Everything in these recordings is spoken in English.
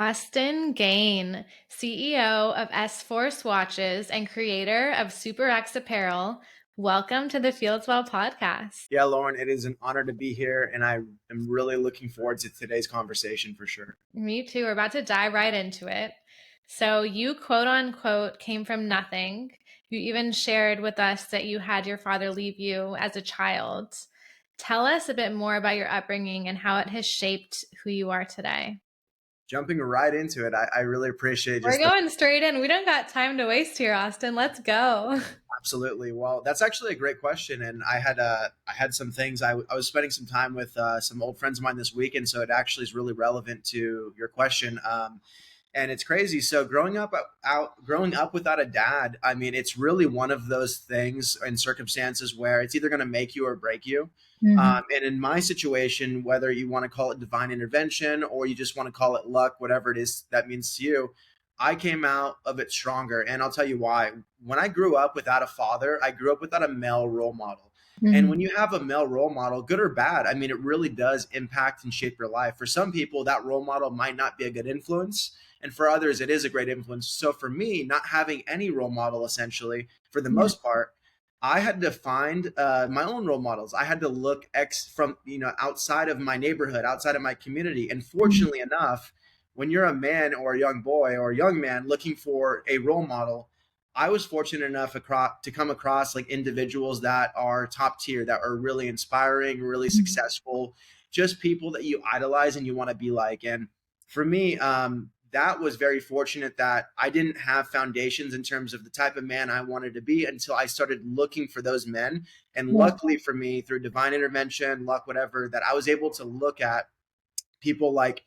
Austin Gayne, CEO of S Force Watches and creator of SUPERX Apparel. Welcome to the Fieldswell podcast. Yeah, Lauren, it is an honor to be here, and I am really looking forward to today's conversation for sure. Me too. We're about to dive right into it. So, you quote unquote came from nothing. You even shared with us that you had your father leave you as a child. Tell us a bit more about your upbringing and how it has shaped who you are today. Jumping right into it, I really appreciate We're just the going straight in. We don't got time to waste here, Austin. Let's go. absolutely. Well, that's actually a great question, and I had some things. I was spending some time with some old friends of mine this weekend, so it actually is really relevant to your question. And it's crazy. So growing up without a dad, I mean, it's really one of those things and circumstances where it's either going to make you or break you. And in my situation, whether you want to call it divine intervention or you just want to call it luck, whatever it is that means to you, I came out of it stronger. And I'll tell you why. When I grew up without a father, I grew up without a male role model. And when you have a male role model, good or bad, I mean, it really does impact and shape your life. For some people, that role model might not be a good influence. And for others, it is a great influence. So for me, not having any role model, essentially, for the most part, I had to find my own role models. I had to look from outside of my neighborhood, outside of my community. And fortunately enough, when you're a man or a young boy or a young man looking for a role model, I was fortunate enough to come across like individuals that are top tier, that are really inspiring, really successful, just people that you idolize and you want to be like. And for me, that was very fortunate that I didn't have foundations in terms of the type of man I wanted to be until I started looking for those men. And luckily for me, through divine intervention, luck, whatever, that I was able to look at people like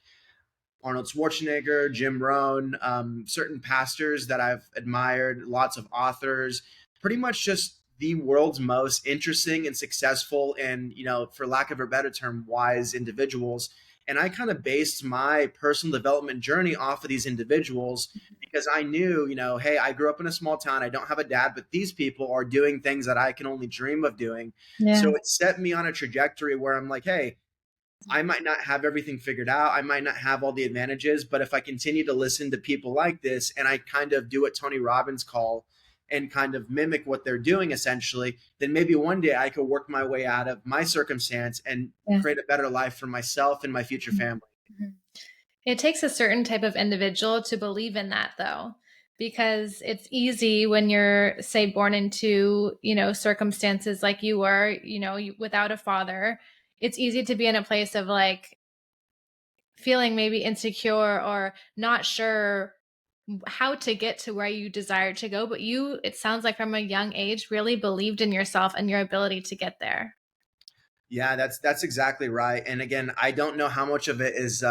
Arnold Schwarzenegger, Jim Rohn, certain pastors that I've admired, lots of authors, pretty much just the world's most interesting and successful and, for lack of a better term, wise individuals. And I kind of based my personal development journey off of these individuals because I knew, hey, I grew up in a small town. I don't have a dad, but these people are doing things that I can only dream of doing. Yeah. So it set me on a trajectory where I'm like, hey, I might not have everything figured out. I might not have all the advantages, but if I continue to listen to people like this and I kind of do what Tony Robbins call and kind of mimic what they're doing essentially, then maybe one day I could work my way out of my circumstance and create a better life for myself and my future family. It takes a certain type of individual to believe in that, though, because it's easy when you're, say, born into, circumstances like you were, without a father. It's easy to be in a place of like feeling maybe insecure or not sure how to get to where you desire to go. But you, it sounds like from a young age, really believed in yourself and your ability to get there. Yeah, that's exactly right. And again, I don't know how much of it is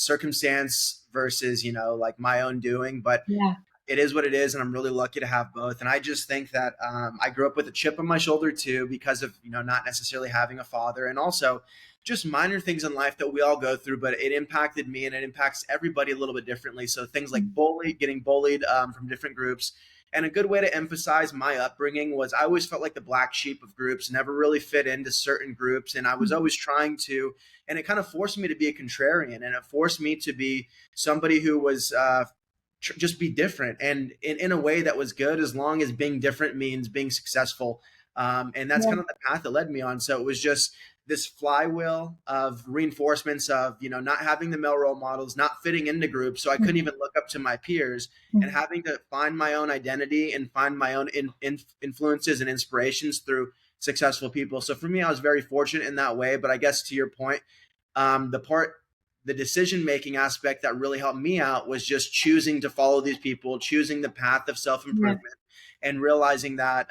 circumstance versus, like my own doing, but Yeah. it is what it is, and I'm really lucky to have both. And I just think that I grew up with a chip on my shoulder too, because of not necessarily having a father, and also just minor things in life that we all go through. But it impacted me, and it impacts everybody a little bit differently. So things like getting bullied from different groups. And a good way to emphasize my upbringing was I always felt like the black sheep of groups, never really fit into certain groups, and I was always trying to. And it kind of forced me to be a contrarian, and it forced me to be somebody who was just be different and in a way that was good, as long as being different means being successful. And that's kind of the path that led me on. So it was just this flywheel of reinforcements of, not having the male role models, not fitting into groups. So I couldn't even look up to my peers, and having to find my own identity and find my own influences and inspirations through successful people. So for me, I was very fortunate in that way. But I guess to your point, the decision-making aspect that really helped me out was just choosing to follow these people, choosing the path of self-improvement, and realizing that,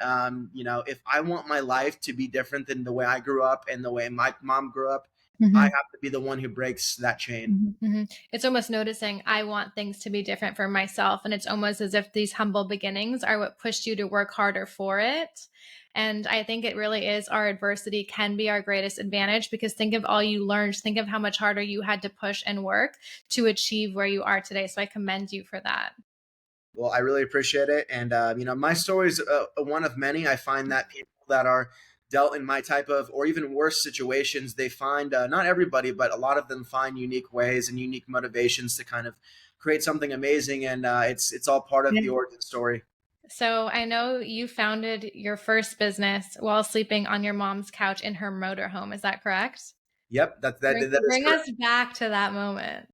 if I want my life to be different than the way I grew up and the way my mom grew up, I have to be the one who breaks that chain. It's almost noticing I want things to be different for myself. And it's almost as if these humble beginnings are what pushed you to work harder for it. And I think it really is, our adversity can be our greatest advantage, because think of all you learned. Think of how much harder you had to push and work to achieve where you are today. So I commend you for that. Well, I really appreciate it. And, my story is one of many. I find that people that are dealt in my type of, or even worse situations, they find, not everybody, but a lot of them find unique ways and unique motivations to kind of create something amazing. And it's all part of the origin story. So I know you founded your first business while sleeping on your mom's couch in her motorhome. Is that correct? Yep, that is Bring correct. us back to that moment.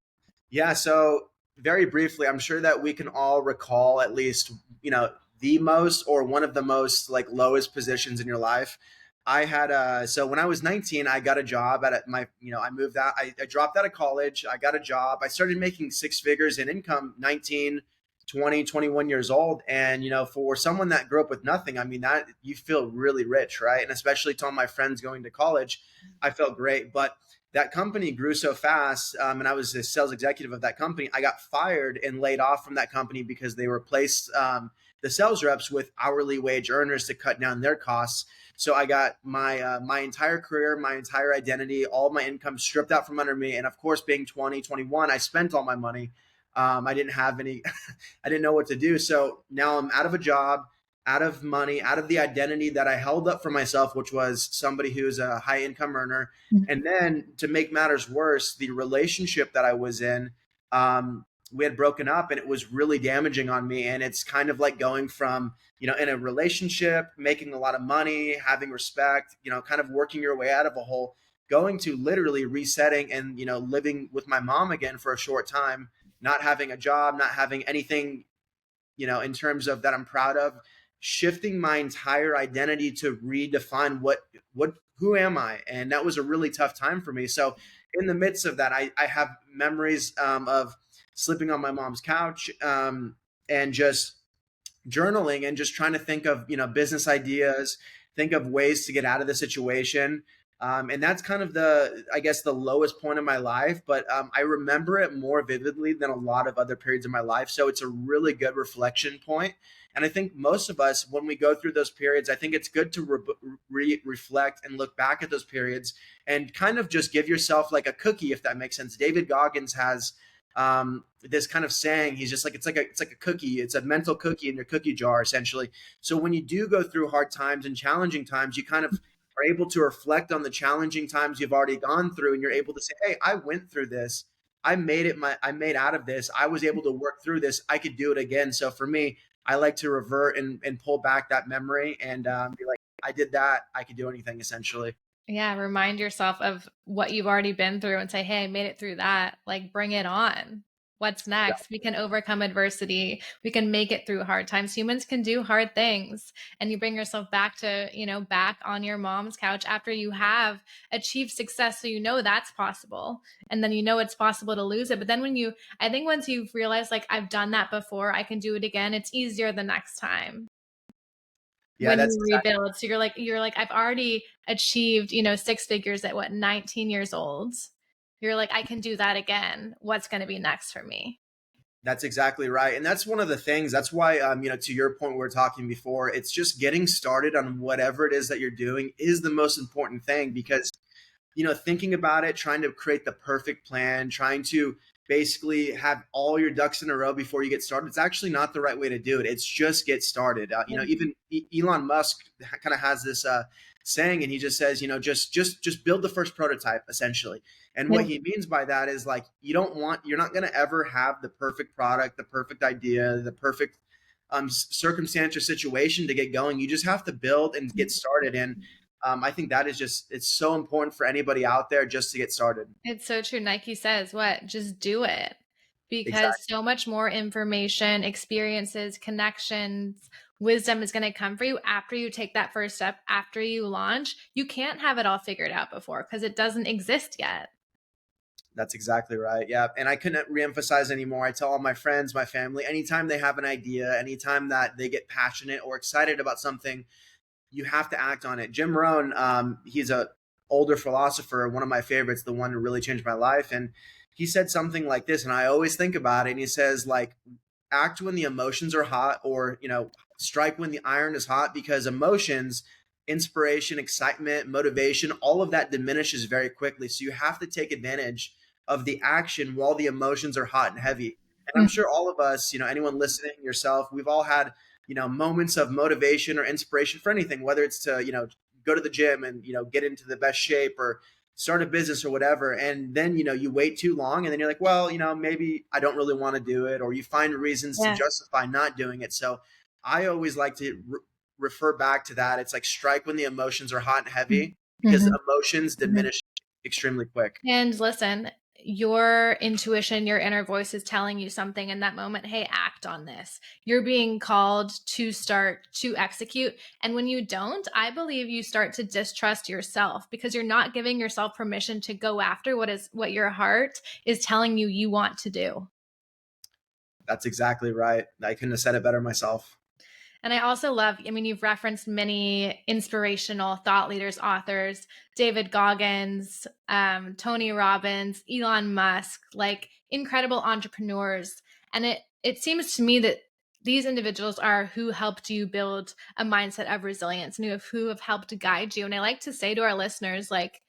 Yeah, so very briefly, I'm sure that we can all recall at least, the most or one of the most like lowest positions in your life. I had so when I was 19, I got a job my, I moved out, I dropped out of college, I got a job, I started making six figures in income, 19, 20, 21 years old. And, for someone that grew up with nothing, I mean, that you feel really rich, right? And especially to all my friends going to college, I felt great. But that company grew so fast, and I was the sales executive of that company. I got fired and laid off from that company because they replaced the sales reps with hourly wage earners to cut down their costs. So I got my entire career, my entire identity, all my income stripped out from under me. And of course, being 20, 21, I spent all my money. I didn't have any, I didn't know what to do. So now I'm out of a job, out of money, out of the identity that I held up for myself, which was somebody who's a high income earner. And then to make matters worse, the relationship that I was in, we had broken up and it was really damaging on me. And it's kind of like going from, in a relationship, making a lot of money, having respect, kind of working your way out of a hole, going to literally resetting and, living with my mom again for a short time, not having a job, not having anything, in terms of that I'm proud of, shifting my entire identity to redefine who am I? And that was a really tough time for me. So in the midst of that, I have memories of sleeping on my mom's couch, and just journaling and just trying to think of, business ideas, think of ways to get out of the situation. And that's kind of I guess, the lowest point of my life, but I remember it more vividly than a lot of other periods of my life. So it's a really good reflection point. And I think most of us, when we go through those periods, I think it's good to reflect and look back at those periods and kind of just give yourself like a cookie, if that makes sense. David Goggins has this kind of saying. He's just like, it's like a cookie, it's a mental cookie in your cookie jar, essentially. So when you do go through hard times and challenging times, you kind of are able to reflect on the challenging times you've already gone through, and you're able to say, hey, I went through this, I made out of this, I was able to work through this, I could do it again. So for me, I like to revert and pull back that memory and be like, I did that, I could do anything, essentially. Yeah, remind yourself of what you've already been through and say, hey, I made it through that. Like, bring it on. What's next? We can overcome adversity. We can make it through hard times. Humans can do hard things. And you bring yourself back to, back on your mom's couch after you have achieved success. So you know that's possible. And then you know it's possible to lose it. But then I think once you've realized, like, I've done that before, I can do it again, it's easier the next time Yeah, when that's you rebuild. So you're like, I've already achieved, six figures at what, 19 years old. You're like, I can do that again. What's going to be next for me? That's exactly right. And that's one of the things. That's why, to your point, we were talking before, it's just getting started on whatever it is that you're doing is the most important thing, because, thinking about it, trying to create the perfect plan, trying to basically have all your ducks in a row before you get started, it's actually not the right way to do it. It's just get started. Even Elon Musk kind of has this saying, and he just says, just build the first prototype, essentially. And what Yeah. he means by that is like, you're not going to ever have the perfect product, the perfect idea, the perfect circumstance or situation to get going. You just have to build and get started. And I think that is it's so important for anybody out there just to get started. It's so true. Nike says, what? Just do it. Because Exactly. so much more information, experiences, connections, wisdom is going to come for you after you take that first step, after you launch. You can't have it all figured out before because it doesn't exist yet. That's exactly right. Yeah. And I couldn't reemphasize anymore. I tell all my friends, my family, anytime they have an idea, anytime that they get passionate or excited about something, you have to act on it. Jim Rohn, he's a older philosopher, one of my favorites, the one who really changed my life. And he said something like this, and I always think about it. And he says, like, act when the emotions are hot, or, strike when the iron is hot, because emotions, inspiration, excitement, motivation, all of that diminishes very quickly. So you have to take advantage of the action while the emotions are hot and heavy. And I'm sure all of us, anyone listening, yourself, we've all had, moments of motivation or inspiration for anything, whether it's to, go to the gym and, get into the best shape or start a business or whatever. And then, you wait too long and then you're like, well, maybe I don't really want to do it, or you find reasons to Yeah. justify not doing it. So I always like to refer back to that. It's like strike when the emotions are hot and heavy, because Mhm. emotions diminish extremely quick. And listen, your intuition, your inner voice is telling you something in that moment. Hey, act on this. You're being called to start to execute. And when you don't, I believe you start to distrust yourself, because you're not giving yourself permission to go after what your heart is telling you you want to do. That's exactly right. I couldn't have said it better myself. And I also love, I mean, you've referenced many inspirational thought leaders, authors, David Goggins, Tony Robbins, Elon Musk, like incredible entrepreneurs. And it seems to me that these individuals are who helped you build a mindset of resilience, and who have helped guide you. And I like to say to our listeners, like,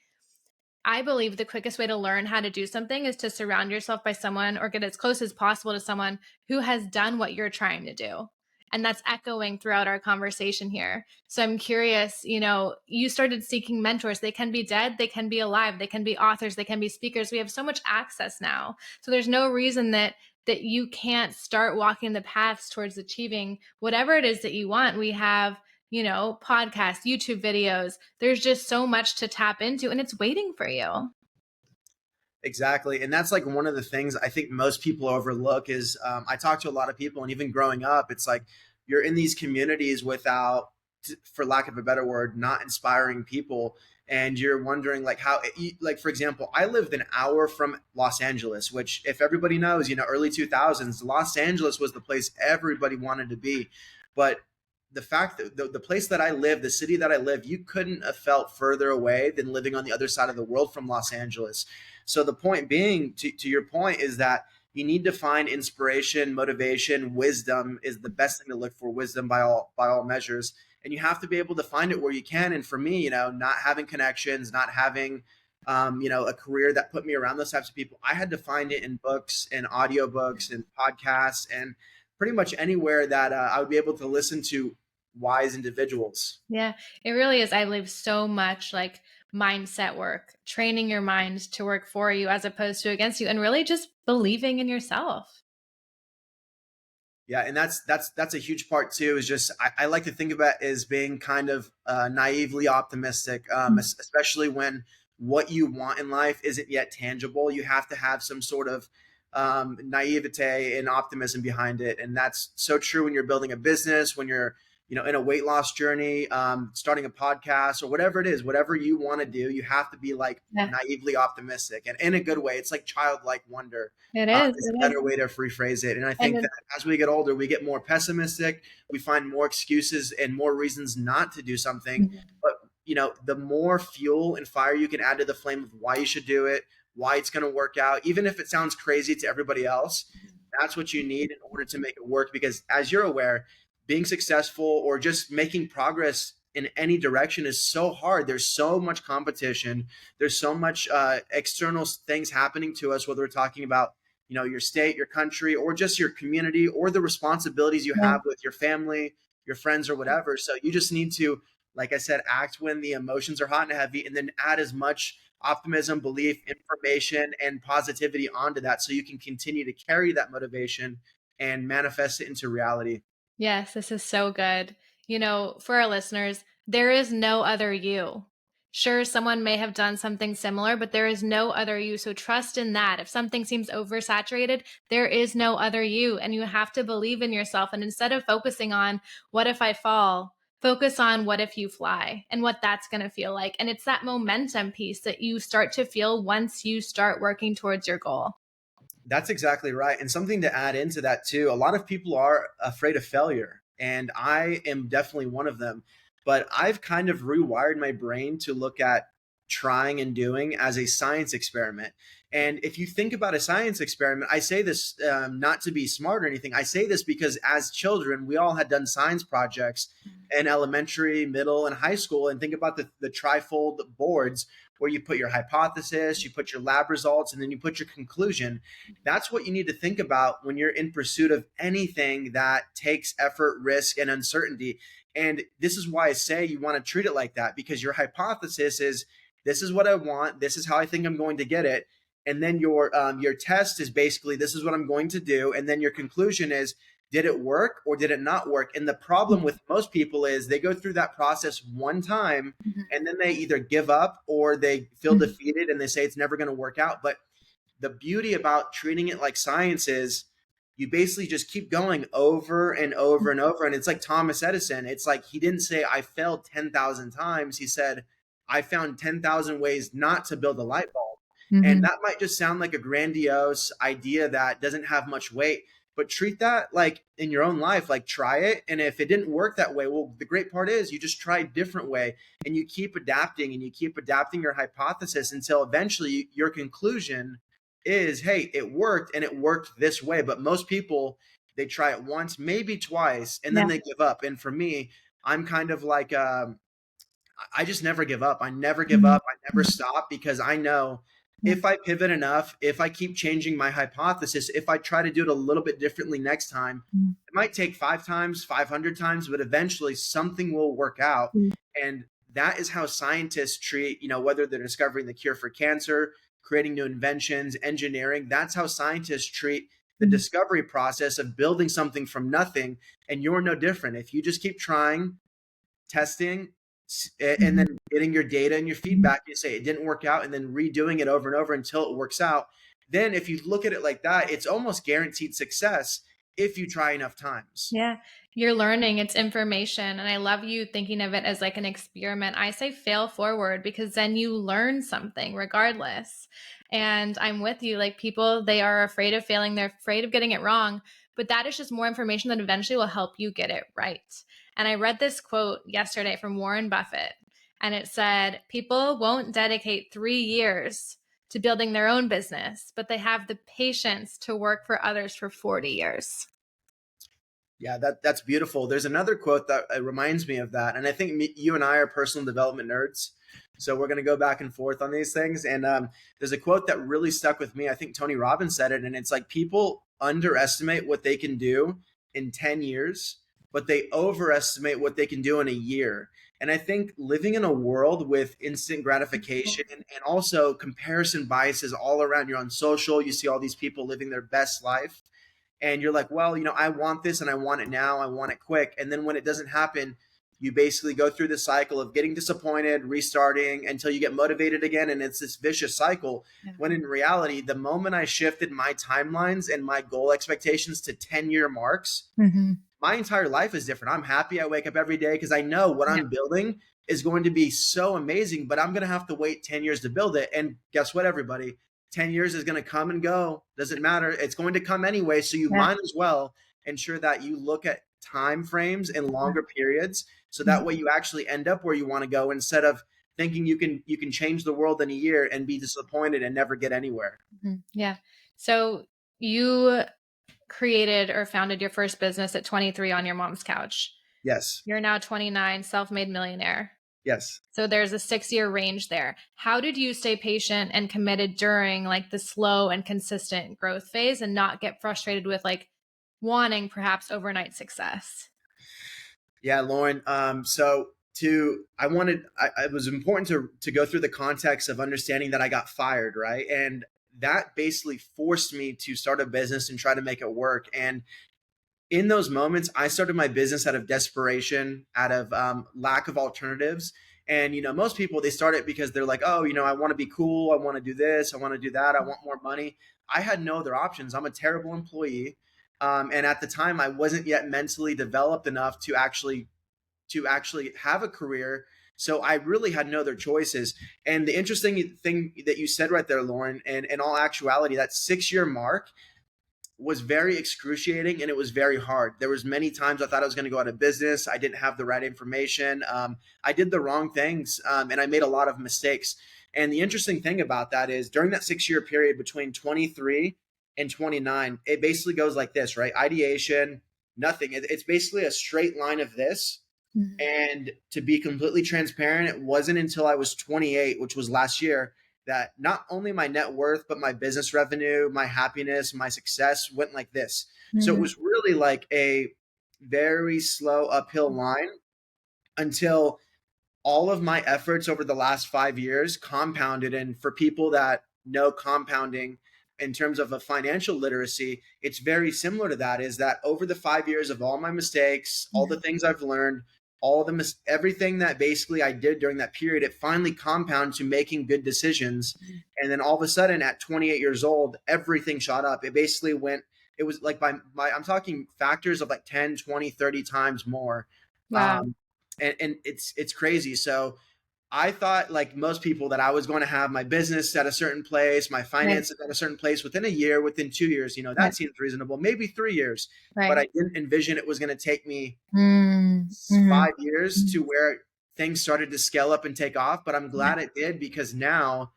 I believe the quickest way to learn how to do something is to surround yourself by someone, or get as close as possible to someone who has done what you're trying to do. And that's echoing throughout our conversation here. So I'm curious, you started seeking mentors. They can be dead, they can be alive, they can be authors, they can be speakers. We have so much access now. So there's no reason that you can't start walking the paths towards achieving whatever it is that you want. We have podcasts, YouTube videos. There's just so much to tap into, and it's waiting for you. Exactly. And that's like one of the things I think most people overlook is, I talk to a lot of people, and even growing up, it's like you're in these communities without, for lack of a better word, not inspiring people. And you're wondering like how, like, for example, I lived an hour from Los Angeles, which, if everybody knows, early 2000s, Los Angeles was the place everybody wanted to be. But the fact that the place that I live, the city that I live, you couldn't have felt further away than living on the other side of the world from Los Angeles. So the point being, to your point, is that you need to find inspiration, motivation, wisdom is the best thing to look for. Wisdom by all measures, and you have to be able to find it where you can. And for me, not having connections, not having, a career that put me around those types of people, I had to find it in books and audiobooks and podcasts and pretty much anywhere that I would be able to listen to wise individuals. Yeah, it really is. I believe so much like mindset work, training your mind to work for you as opposed to against you, and really just believing in yourself. Yeah, and that's a huge part too. Is just I like to think of it as being kind of naively optimistic, especially when what you want in life isn't yet tangible. You have to have some sort of naivete and optimism behind it, and that's so true when you're building a business, when you're in a weight loss journey, starting a podcast, or whatever it is, whatever you want to do. You have to be like Yeah, naively optimistic, and in a good way. It's like childlike wonder it is. is a It is. better way to rephrase it. And I And think that as we get older, we get more pessimistic. We find more excuses and more reasons not to do something. But the more fuel and fire you can add to the flame of why you should do it, why it's going to work out, even if it sounds crazy to everybody else, that's what you need in order to make it work. Because as you're aware, being successful or just making progress in any direction is so hard. There's so much competition. There's so much external things happening to us, whether we're talking about your state, your country, or just your community, or the responsibilities you yeah. have with your family, your friends, or whatever. So you just need to, like I said, act when the emotions are hot and heavy, and then add as much optimism, belief, information, and positivity onto that, so you can continue to carry that motivation and manifest it into reality. Yes, this is so good. For our listeners, there is no other you. Sure, someone may have done something similar, but there is no other you. So trust in that. If something seems oversaturated, there is no other you. And you have to believe in yourself. And instead of focusing on what if I fall, focus on what if you fly and what that's going to feel like. And it's that momentum piece that you start to feel once you start working towards your goal. That's exactly right. And something to add into that too, a lot of people are afraid of failure, and I am definitely one of them. But I've kind of rewired my brain to look at trying and doing as a science experiment. And if you think about a science experiment, I say this not to be smart or anything. I say this because as children, we all had done science projects in elementary, middle, and high school. And think about the trifold boards where you put your hypothesis, you put your lab results, and then you put your conclusion. That's what you need to think about when you're in pursuit of anything that takes effort, risk, and uncertainty. And this is why I say you want to treat it like that, because your hypothesis is, this is what I want, this is how I think I'm going to get it. And then your test is basically, this is what I'm going to do. And then your conclusion is, did it work or did it not work? And the problem with most people is they go through that process one time and then they either give up or they feel defeated and they say it's never going to work out. But the beauty about treating it like science is you basically just keep going over and over and over. And it's like Thomas Edison. It's like he didn't say, I failed 10,000 times. He said, I found 10,000 ways not to build a light bulb. And that might just sound like a grandiose idea that doesn't have much weight, but treat that like in your own life, like try it. And if it didn't work that way, well, the great part is you just try a different way and you keep adapting and you keep adapting your hypothesis until eventually your conclusion is, hey, it worked and it worked this way. But most people, they try it once, maybe twice, and then they give up. And for me, I'm kind of like, I just never give up. I never give up. I never stop, because I know if I pivot enough, if I keep changing my hypothesis, if I try to do it a little bit differently next time, it might take 5 times, 500 times, but eventually something will work out. And that is how scientists treat, whether they're discovering the cure for cancer, creating new inventions, engineering. That's how scientists treat the discovery process of building something from nothing. And you're no different. If you just keep trying, testing, and then getting your data and your feedback, you say it didn't work out, and then redoing it over and over until it works out. Then if you look at it like that, it's almost guaranteed success if you try enough times. Yeah. You're learning, it's information. And I love you thinking of it as like an experiment. I say fail forward, because then you learn something regardless. And I'm with you. Like, people, they are afraid of failing. They're afraid of getting it wrong. But that is just more information that eventually will help you get it right. And I read this quote yesterday from Warren Buffett, and it said, people won't dedicate 3 years to building their own business, but they have the patience to work for others for 40 years. Yeah, that's beautiful. There's another quote that reminds me of that. And I think you and I are personal development nerds. So we're going to go back and forth on these things. And there's a quote that really stuck with me. I think Tony Robbins said it. And it's like, people underestimate what they can do in 10 years, but they overestimate what they can do in a year. And I think living in a world with instant gratification and also comparison biases all around, you're on social, you see all these people living their best life. And you're like, well, I want this and I want it now. I want it quick. And then when it doesn't happen, you basically go through the cycle of getting disappointed, restarting until you get motivated again. And it's this vicious cycle. When in reality, the moment I shifted my timelines and my goal expectations to 10-year marks, my entire life is different. I'm happy. I wake up every day because I know what I'm building is going to be so amazing, but I'm going to have to wait 10 years to build it. And guess what, everybody? 10 years is going to come and go. Doesn't matter. It's going to come anyway. So you might as well ensure that you look at time frames and longer periods. So that way you actually end up where you want to go, instead of thinking you can change the world in a year and be disappointed and never get anywhere. Yeah. So you created or founded your first business at 23 on your mom's couch. Yes. You're now 29, self-made millionaire. Yes. So there's a 6-year range there. How did you stay patient and committed during like the slow and consistent growth phase and not get frustrated with like wanting perhaps overnight success? Yeah, Lauren. It was important to go through the context of understanding that I got fired, right? And that basically forced me to start a business and try to make it work. And in those moments, I started my business out of desperation, out of lack of alternatives. And, most people, they start it because they're like, oh, I want to be cool. I want to do this. I want to do that. I want more money. I had no other options. I'm a terrible employee. And at the time, I wasn't yet mentally developed enough to actually have a career. So I really had no other choices. And the interesting thing that you said right there, Lauren, and in all actuality, that 6-year mark was very excruciating and it was very hard. There was many times I thought I was going to go out of business. I didn't have the right information. I did the wrong things and I made a lot of mistakes. And the interesting thing about that is during that 6-year period between 23 and 29, it basically goes like this, right? Ideation, nothing. It's basically a straight line of this. Mhm. And to be completely transparent, it wasn't until I was 28, which was last year, that not only my net worth, but my business revenue, my happiness, my success went like this. So it Mhm. was really like a very slow uphill line until all of my efforts over the last 5 years compounded. And for people that know compounding in terms of a financial literacy, it's very similar to that. Is that over the 5 years of all my mistakes, all the Mhm. things I've learned, all the everything that basically I did during that period, it finally compounded to making good decisions. And then all of a sudden at 28 years old, everything shot up. It basically went, it was like I'm talking factors of like 10, 20, 30 times more. Wow. Um, and it's crazy. So I thought, like most people, that I was going to have my business at a certain place, my Right. finances at a certain place within a year, within 2 years. Right. That seems reasonable. Maybe 3 years, but Right. I didn't envision it was going to take me Mm. Mhm. 5 years to where things started to scale up and take off. But I'm Yeah. glad it did, because now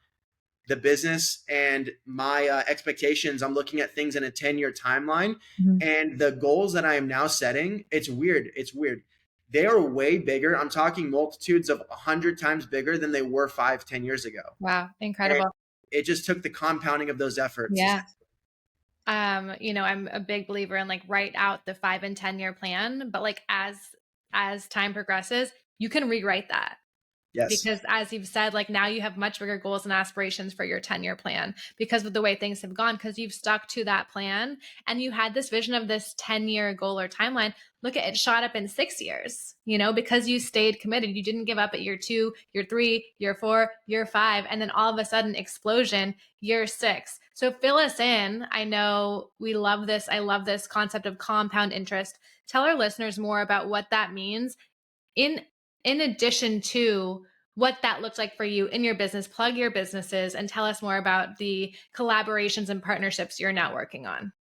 the business and my expectations, I'm looking at things in a 10-year timeline, Mhm. and the goals that I am now setting, it's weird, they are way bigger. I'm talking multitudes of 100 times bigger than they were 5, 10 years ago. Wow. And Incredible. it just took the compounding of those efforts. Yeah. I'm a big believer in like write out the 5 and 10 year plan, but like as time progresses, you can rewrite that. Yes. Because as you've said, like now you have much bigger goals and aspirations for your 10-year plan because of the way things have gone, because you've stuck to that plan and you had this vision of this 10-year goal or timeline. Look at it, shot up in 6 years, because you stayed committed. You didn't give up at year 2, year 3, year 4, year 5, and then all of a sudden explosion, year 6. So fill us in. I know we love this. I love this concept of compound interest. Tell our listeners more about what that means in in addition to what that looks like for you in your business. Plug your businesses and tell us more about the collaborations and partnerships you're now working on.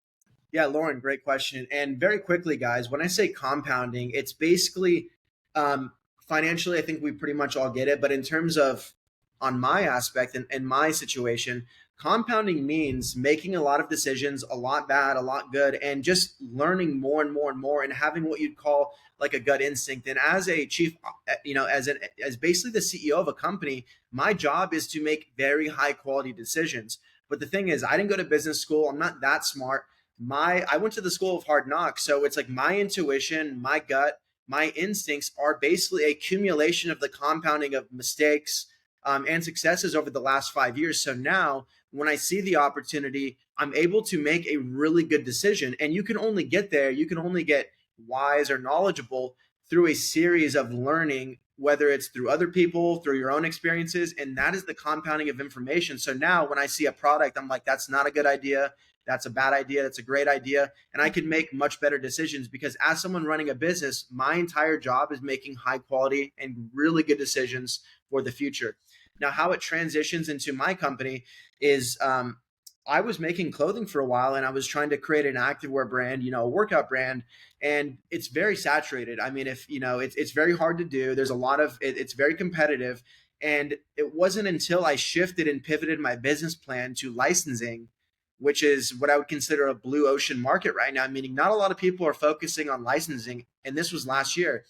Yeah, Lauren, great question. And very quickly, guys, when I say compounding, it's basically um, financially, I think we pretty much all get it. But in terms of on my aspect and my situation, compounding means making a lot of decisions, a lot bad, a lot good, and just learning more and more and more, and having what you'd call like a gut instinct. And as a chief, as basically the CEO of a company, my job is to make very high quality decisions. But the thing is, I didn't go to business school. I'm not that smart. I went to the school of hard knocks, so it's like my intuition, my gut, my instincts are basically a accumulation of the compounding of mistakes and successes over the last 5 years. So now when I see the opportunity, I'm able to make a really good decision. And you can only get there, you can only get wise or knowledgeable through a series of learning, whether it's through other people, through your own experiences. And that is the compounding of information. So now when I see a product, I'm like, that's not a good idea, that's a bad idea, that's a great idea. And I can make much better decisions, because as someone running a business, my entire job is making high quality and really good decisions for the future. Now, how it transitions into my company is I was making clothing for a while, and I was trying to create an activewear brand, a workout brand, and it's very saturated. I mean, if it's very hard to do. There's a lot of it's very competitive, and it wasn't until I shifted and pivoted my business plan to licensing, which is what I would consider a blue ocean market right now, meaning not a lot of people are focusing on licensing. And this was last year.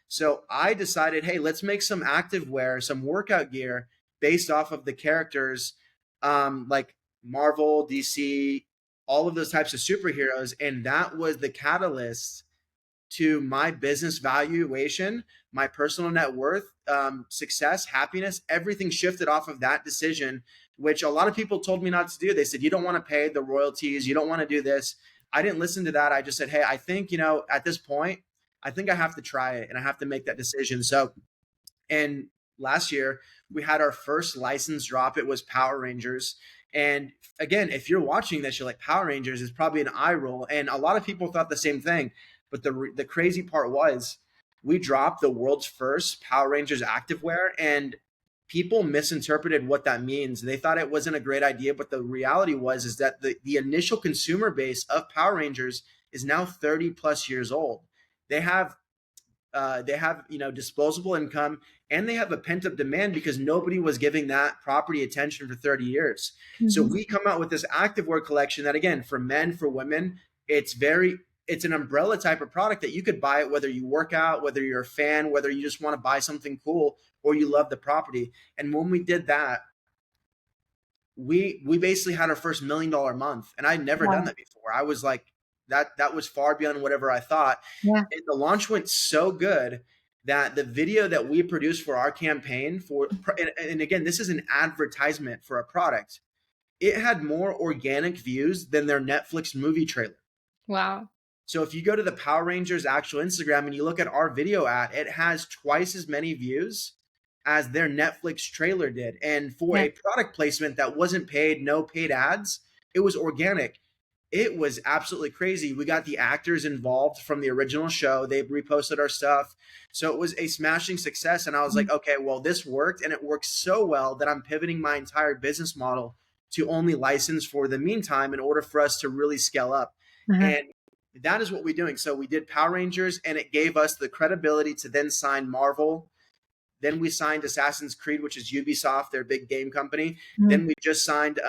So I decided, hey, let's make some activewear, some workout gear based off of the characters like Marvel, DC, all of those types of superheroes. And that was the catalyst to my business valuation, my personal net worth, success, happiness. Everything shifted off of that decision, which a lot of people told me not to do. They said, you don't want to pay the royalties, you don't want to do this. I didn't listen to that. I just said, hey, I think, at this point, I think I have to try it and I have to make that decision. So, and last year we had our first license drop. It was Power Rangers. And again, if you're watching this, you're like, Power Rangers is probably an eye roll. And a lot of people thought the same thing. But the crazy part was we dropped the world's first Power Rangers activewear, and people misinterpreted what that means. They thought it wasn't a great idea, but the reality is that the initial consumer base of Power Rangers is now 30 plus years old. They have disposable income, and they have a pent up demand because nobody was giving that property attention for 30 years. So Mhm. we come out with this activewear collection that, again, for men, for women, it's very it's an umbrella type of product that you could buy it whether you work out, whether you're a fan, whether you just want to buy something cool, or you love the property. And when we did that, we basically had our first $1 million month, and I'd never done Wow. that before. I was like, that was far beyond whatever I thought. Yeah. And the launch went so good that the video that we produced for our campaign for, and again, this is an advertisement for a product, it had more organic views than their Netflix movie trailer. Wow. So if you go to the Power Rangers actual Instagram and you look at our video ad, it has twice as many views as their Netflix trailer did. And for Yeah. a product placement that wasn't paid, no paid ads, it was organic. It was absolutely crazy. We got the actors involved from the original show. They reposted our stuff. So it was a smashing success. And I was like, Mhm. okay, well, this worked. And it worked so well that I'm pivoting my entire business model to only license for the meantime in order for us to really scale up. Uh-huh. And that is what we're doing. So we did Power Rangers, and it gave us the credibility to then sign Marvel. Then we signed Assassin's Creed, which is Ubisoft, their big game company. Then Mhm. we just signed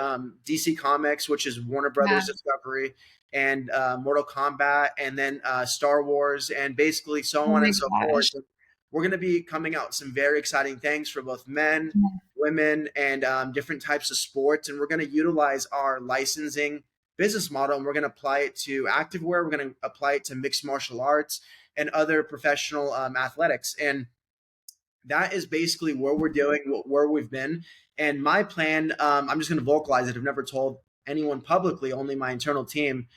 DC Comics, which is Warner Yeah. Brothers Discovery, and Mortal Kombat, and then Star Wars, and basically so Oh on my and so forth. gosh. And we're going to be coming out with some very exciting things for both men, Yeah. women, and different types of sports. And we're going to utilize our licensing business model, and we're going to apply it to activewear. We're going to apply it to mixed martial arts and other professional athletics. And that is basically where we're doing, where we've been. And my plan, I'm just going to vocalize it. I've never told anyone publicly, only my internal team.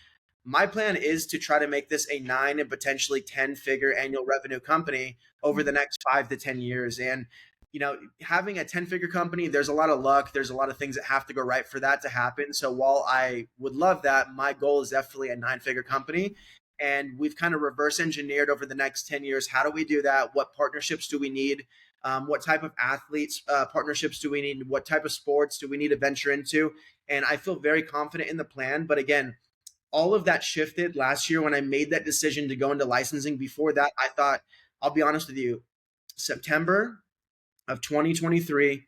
My plan is to try to make this a 9 and potentially 10-figure annual revenue company over the next 5 to 10 years. And, having a 10-figure company, there's a lot of luck. There's a lot of things that have to go right for that to happen. So while I would love that, my goal is definitely a 9-figure company. And we've kind of reverse engineered over the next 10 years. How do we do that? What partnerships do we need? What type of athletes partnerships do we need? What type of sports do we need to venture into? And I feel very confident in the plan. But again, all of that shifted last year when I made that decision to go into licensing. Before that, I thought, I'll be honest with you, September of 2023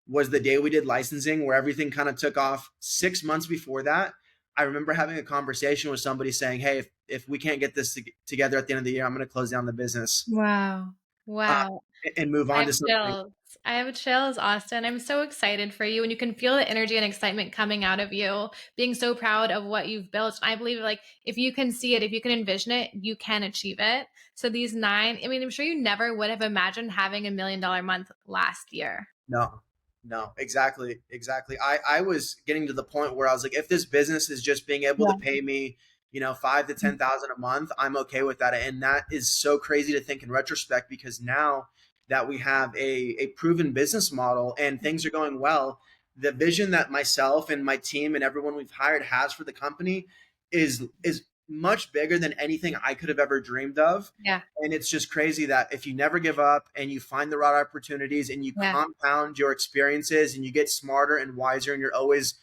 was the day we did licensing, where everything kind of took off. 6 months before that, I remember having a conversation with somebody saying, hey, if we can't get this together at the end of the year, I'm going to close down the business Wow. uh, Wow. and move I on have to something. chills. I have chills, Austin. I'm so excited for you, and you can feel the energy and excitement coming out of you, being so proud of what you've built. And I believe, like, if you can see it, if you can envision it, you can achieve it. So these 9, I mean, I'm sure you never would have imagined having $1 million month last year. No, no, exactly, exactly. I was getting to the point where I was like, if this business is just being able to Yeah. pay me, 5 to 10,000 a month, I'm okay with that. And that is so crazy to think in retrospect, because now that we have a proven business model and things are going well, the vision that myself and my team and everyone we've hired has for the company is much bigger than anything I could have ever dreamed of. Yeah. And it's just crazy that if you never give up and you find the right opportunities and you Yeah. compound your experiences and you get smarter and wiser, and you're always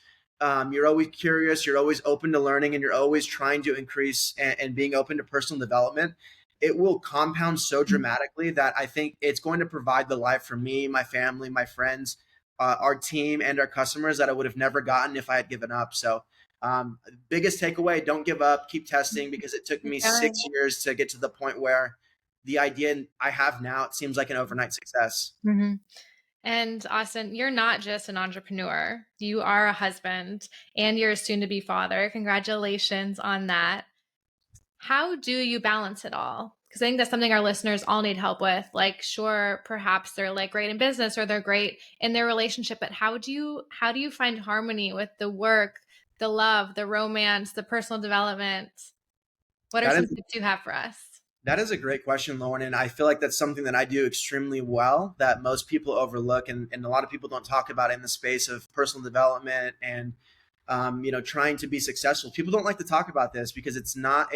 curious, you're always open to learning, and you're always trying to increase and being open to personal development, it will compound so dramatically that I think it's going to provide the life for me, my family, my friends, our team, and our customers that I would have never gotten if I had given up. So biggest takeaway, don't give up, keep testing, because it took me Okay. 6 years to get to the point where the idea I have now, it seems like an overnight success. hmm And Austin, you're not just an entrepreneur. You are a husband and you're a soon to be father. Congratulations on that. How do you balance it all? Because I think that's something our listeners all need help with. Like, sure, perhaps they're like great in business or they're great in their relationship, but how do you find harmony with the work, the love, the romance, the personal development? What are That some is tips you have for us? That is a great question, Lauren. And I feel like that's something that I do extremely well that most people overlook. And a lot of people don't talk about in the space of personal development and, trying to be successful. People don't like to talk about this because it's not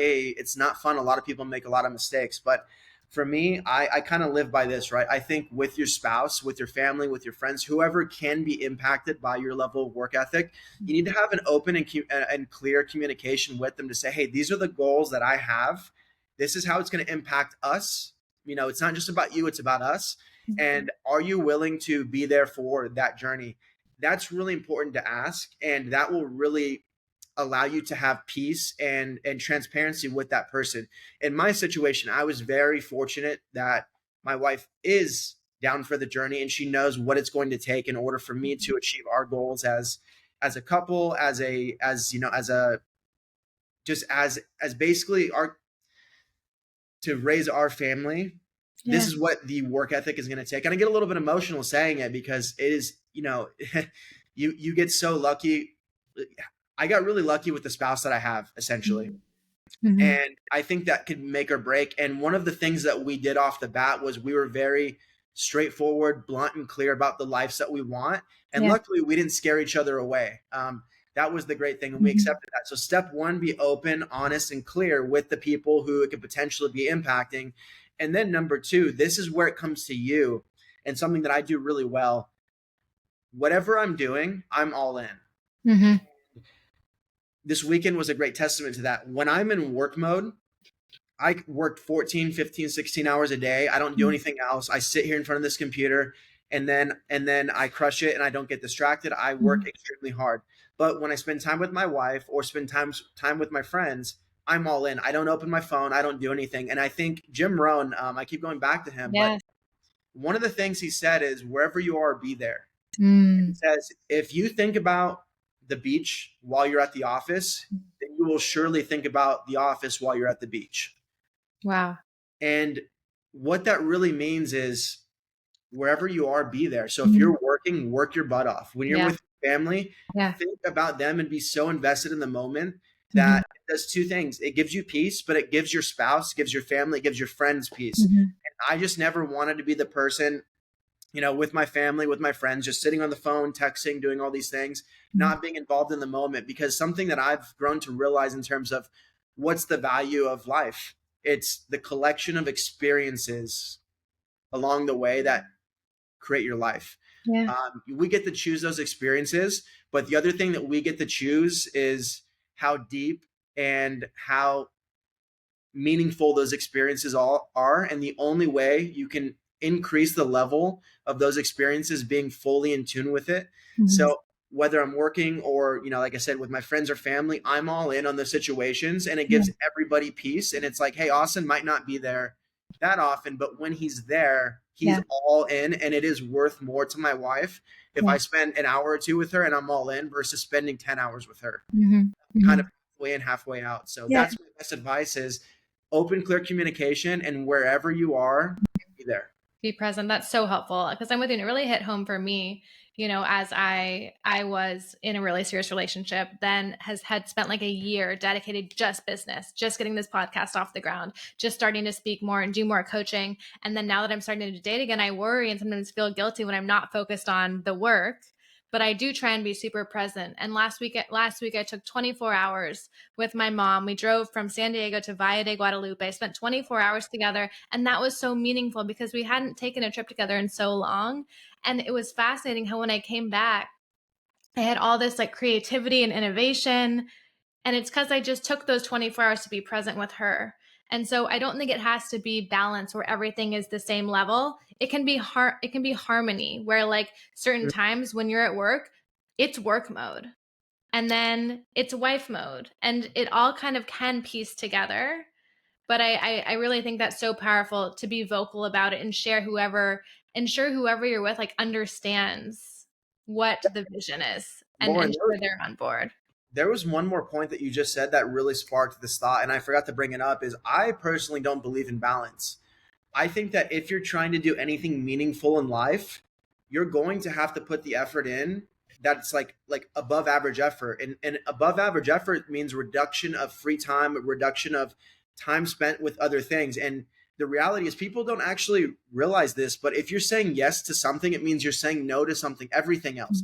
fun. A lot of people make a lot of mistakes. But for me, I kind of live by this, right? I think with your spouse, with your family, with your friends, whoever can be impacted by your level of work ethic, you need to have an open and clear communication with them to say, hey, these are the goals that I have. This is how it's going to impact us. It's not just about you, it's about us. And are you willing to be there for that journey? That's really important to ask. And that will really allow you to have peace and transparency with that person. In my situation, I was very fortunate that my wife is down for the journey and she knows what it's going to take in order for me to achieve our goals as a couple, as you know, as a just as basically our to raise our family. This Yeah. is what the work ethic is going to take. And I get a little bit emotional saying it because it is, you get so lucky. I got really lucky with the spouse that I have, essentially. Mm-hmm. And I think that could make or break. And one of the things that we did off the bat was we were very straightforward, blunt, and clear about the lives that we want. And Yeah. luckily, we didn't scare each other away. That was the great thing. And we Mm-hmm. accepted that. So, step one, be open, honest, and clear with the people who it could potentially be impacting. And then, number two, this is where it comes to you and something that I do really well. Whatever I'm doing, I'm all in. Mm-hmm. This weekend was a great testament to that. When I'm in work mode, I worked 14, 15, 16 hours a day. I don't do anything else. I sit here in front of this computer and then I crush it and I don't get distracted. I work Mm-hmm. extremely hard. But when I spend time with my wife or spend time with my friends, I'm all in. I don't open my phone. I don't do anything. And I think Jim Rohn, I keep going back to him, but Yeah. one of the things he said is wherever you are, be there. He Mm. says, if you think about the beach while you're at the office, then you will surely think about the office while you're at the beach. Wow. And what that really means is wherever you are, be there. So if Mhm. you're working, work your butt off. When you're Yeah. with your family, Yeah. think about them and be so invested in the moment Mm-hmm. that it does two things. It gives you peace, but it gives your spouse, gives your family, gives your friends peace. Mm-hmm. And I just never wanted to be the person, with my family, with my friends, just sitting on the phone, texting, doing all these things, not being involved in the moment. Because something that I've grown to realize in terms of what's the value of life, it's the collection of experiences along the way that create your life. Yeah. We get to choose those experiences, but the other thing that we get to choose is how deep and how meaningful those experiences all are. And the only way you can increase the level of those experiences being fully in tune with it. Mm-hmm. So whether I'm working or, like I said, with my friends or family, I'm all in on the situations and it Yeah. gives everybody peace. And it's like, hey, Austin might not be there that often, but when he's there, he's Yeah. all in and it is worth more to my wife if Yeah. I spend an hour or two with her and I'm all in versus spending 10 hours with her, Mm-hmm. kind Mm-hmm. of halfway in, halfway out. So Yeah. that's my best advice is open, clear communication, and wherever you are, be there. Be present. That's so helpful because I'm with you. And it really hit home for me, as I was in a really serious relationship, then had spent like a year dedicated just business, just getting this podcast off the ground, just starting to speak more and do more coaching. And then now that I'm starting to date again, I worry and sometimes feel guilty when I'm not focused on the work. But I do try and be super present. And last week I took 24 hours with my mom. We drove from San Diego to Valle de Guadalupe. I spent 24 hours together. And that was so meaningful because we hadn't taken a trip together in so long. And it was fascinating how when I came back, I had all this like creativity and innovation. And it's because I just took those 24 hours to be present with her. And so I don't think it has to be balance where everything is the same level. It can be harmony where like certain times when you're at work, it's work mode and then it's wife mode and it all kind of can piece together. But I really think that's so powerful to be vocal about it and ensure whoever you're with like understands what the vision is and Lauren, ensure they're on board. there was one more point that you just said that really sparked this thought, and I forgot to bring it up. Is I personally don't believe in balance. I think that if you're trying to do anything meaningful in life, you're going to have to put the effort in that's like above average effort. And above average effort means reduction of free time, reduction of time spent with other things. And the reality is people don't actually realize this, but if you're saying yes to something, it means you're saying no to something, everything else,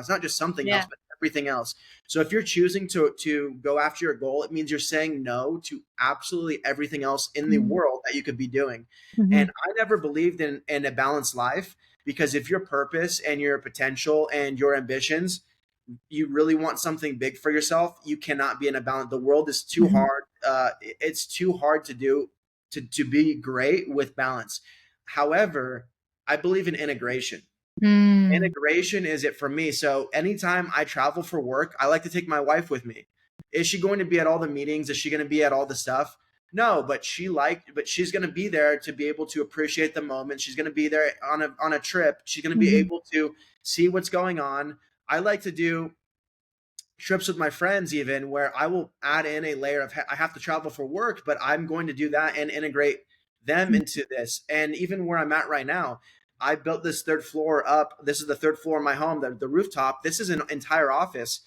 not just something else, Yeah. but everything else. So if you're choosing to go after your goal, it means you're saying no to absolutely everything else in the world that you could be doing. Mm-hmm. And I never believed in a balanced life because if your purpose and your potential and your ambitions, you really want something big for yourself, you cannot be in a balance. The world is too Mm-hmm. hard. It's too hard to do to be great with balance. However, I believe in integration. Mm. Integration is it for me. So anytime I travel for work, I like to take my wife with me. Is she going to be at all the meetings? Is she going to be at all the stuff? No, but she's going to be there to be able to appreciate the moment. She's going to be there on a trip. She's going to be Mhm. able to see what's going on. I like to do trips with my friends even where I will add in a layer of I have to travel for work, but I'm going to do that and integrate them into this. And even where I'm at right now, I built this third floor up. This is the third floor of my home, the rooftop. This is an entire office,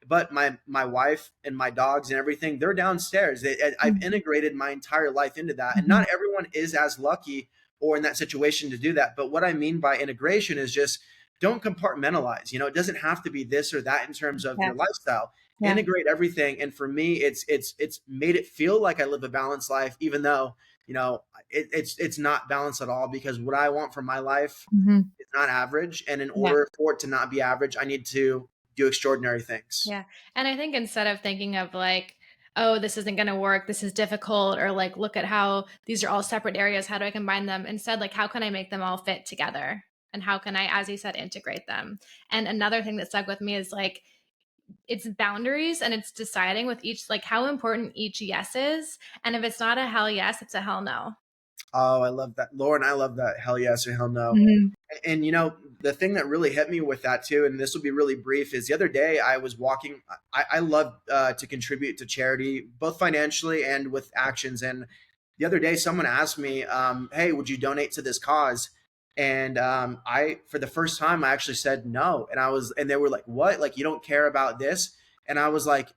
but my wife and my dogs and everything, they're downstairs. I've Mhm. integrated my entire life into that. And Mhm. not everyone is as lucky or in that situation to do that. But what I mean by integration is just don't compartmentalize. It doesn't have to be this or that in terms of Yeah. your lifestyle. Yeah. Integrate everything. And for me, it's made it feel like I live a balanced life, even though it's not balanced at all, because what I want from my life Mhm. is not average. And in Yeah. order for it to not be average, I need to do extraordinary things. Yeah. And I think instead of thinking of like, oh, this isn't going to work, this is difficult, or like, look at how these are all separate areas, how do I combine them? Instead, like, how can I make them all fit together? And how can I, as you said, integrate them? And another thing that stuck with me is like, it's boundaries and it's deciding with each, like, how important each yes is. And if it's not a hell yes, it's a hell no. Oh, I love that, Lauren. I love that. Hell yes or hell no. Mhm. And the thing that really hit me with that too, and this will be really brief, is the other day I was walking. I love to contribute to charity, both financially and with actions. And the other day, someone asked me, "Hey, would you donate to this cause?" And I, for the first time, I actually said no. And they were like, "What? Like you don't care about this?" And I was like,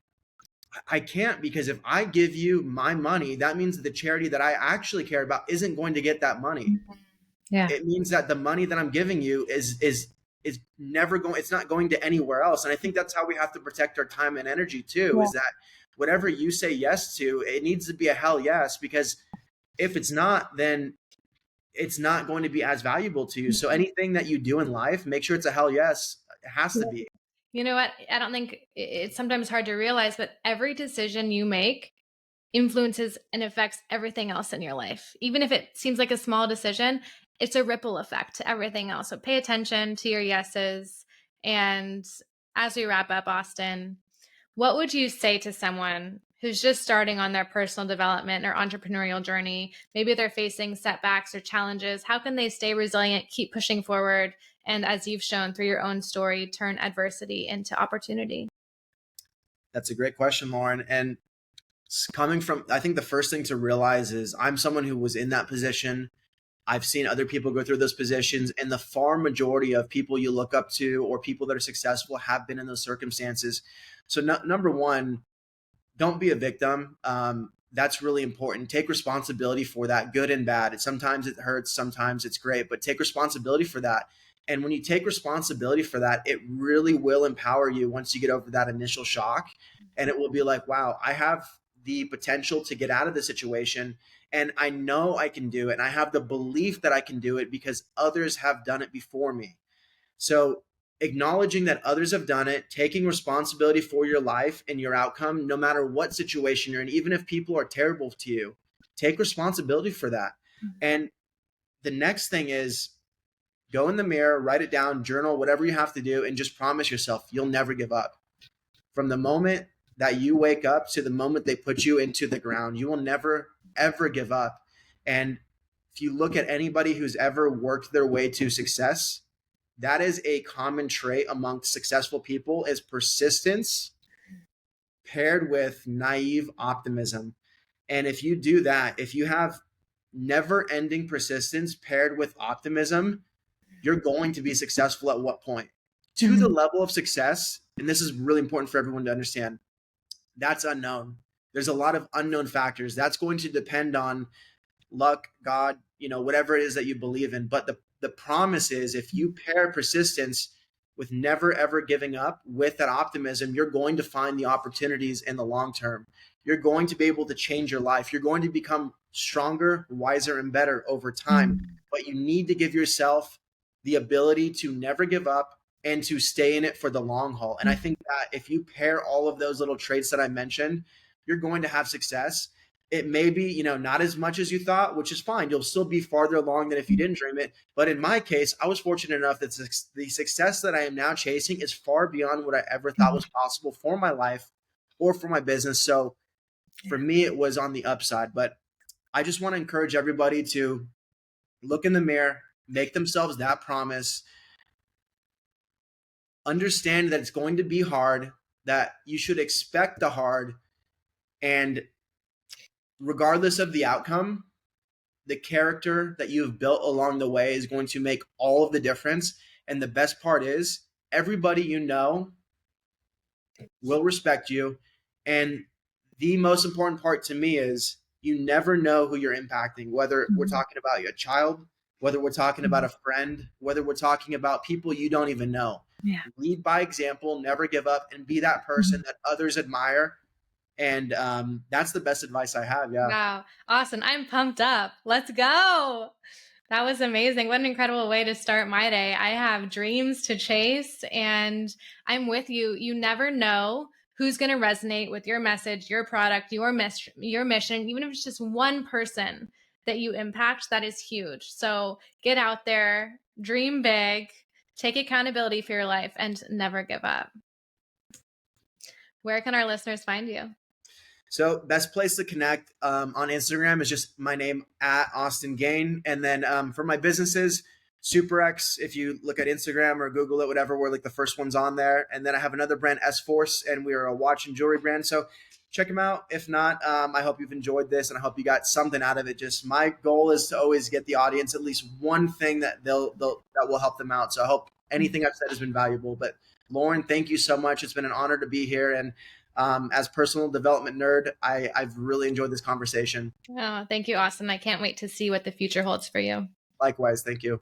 I can't, because if I give you my money, that means that the charity that I actually care about isn't going to get that money. Yeah. It means that the money that I'm giving you is never going, it's not going to anywhere else. And I think that's how we have to protect our time and energy too, Yeah. is that whatever you say yes to, it needs to be a hell yes, because if it's not, then it's not going to be as valuable to you. So anything that you do in life, make sure it's a hell yes. It has to be. You know what? I don't think it's sometimes hard to realize, but every decision you make influences and affects everything else in your life. Even if it seems like a small decision, it's a ripple effect to everything else. So pay attention to your yeses. And as we wrap up, Austin, what would you say to someone who's just starting on their personal development or entrepreneurial journey? Maybe they're facing setbacks or challenges. How can they stay resilient, keep pushing forward, and as you've shown through your own story, turn adversity into opportunity? That's a great question, Lauren. And coming from, I think the first thing to realize is I'm someone who was in that position. I've seen other people go through those positions, and the far majority of people you look up to or people that are successful have been in those circumstances. So, number one, don't be a victim. That's really important. Take responsibility for that, good and bad. Sometimes it hurts, sometimes it's great, but take responsibility for that. And when you take responsibility for that, it really will empower you once you get over that initial shock. And it will be like, wow, I have the potential to get out of the situation. And I know I can do it. And I have the belief that I can do it because others have done it before me. So acknowledging that others have done it, taking responsibility for your life and your outcome, no matter what situation you're in, even if people are terrible to you, take responsibility for that. And the next thing is go in the mirror, write it down, journal, whatever you have to do, and just promise yourself you'll never give up. From the moment that you wake up to the moment they put you into the ground, you will never, ever give up. And if you look at anybody who's ever worked their way to success, that is a common trait amongst successful people, is persistence paired with naive optimism. And if you do that, if you have never ending persistence paired with optimism, you're going to be successful at what point? To the Mhm. level of success, and this is really important for everyone to understand, that's unknown. There's a lot of unknown factors. That's going to depend on luck, God, whatever it is that you believe in. But the promise is, if you pair persistence with never ever giving up with that optimism, you're going to find the opportunities in the long term. You're going to be able to change your life. You're going to become stronger, wiser, and better over time. Mhm. But you need to give yourself the ability to never give up and to stay in it for the long haul. And I think that if you pair all of those little traits that I mentioned, you're going to have success. It may be, not as much as you thought, which is fine. You'll still be farther along than if you didn't dream it. But in my case, I was fortunate enough that the success that I am now chasing is far beyond what I ever thought was possible for my life or for my business. So for Yeah. me, it was on the upside. But I just want to encourage everybody to look in the mirror, make themselves that promise, understand that it's going to be hard, that you should expect the hard, and regardless of the outcome, the character that you've built along the way is going to make all of the difference. And the best part is, everybody you know will respect you. And the most important part to me is you never know who you're impacting, whether we're Mhm. talking about a child, whether we're talking about Mhm. a friend, whether we're talking about people you don't even know. Yeah. Lead by example, never give up, and be that person Mhm. that others admire. And that's the best advice I have. Yeah. Wow. Awesome. I'm pumped up. Let's go. That was amazing. What an incredible way to start my day. I have dreams to chase, and I'm with you. You never know who's going to resonate with your message, your product, your mission. Even if it's just one person that you impact, that is huge. So get out there, dream big, take accountability for your life, and never give up. Where can our listeners find you? So best place to connect on Instagram is just my name at Austin Gayne, and then for my businesses, SUPERX. If you look at Instagram or Google it, whatever, we're like the first ones on there. And then I have another brand, S Force, and we are a watch and jewelry brand. So check them out. If not, I hope you've enjoyed this, and I hope you got something out of it. Just my goal is to always get the audience at least one thing that they'll that will help them out. So I hope anything I've said has been valuable. But Lauren, thank you so much. It's been an honor to be here, and as personal development nerd, I've really enjoyed this conversation. Oh, thank you, Austin. I can't wait to see what the future holds for you. Likewise, thank you.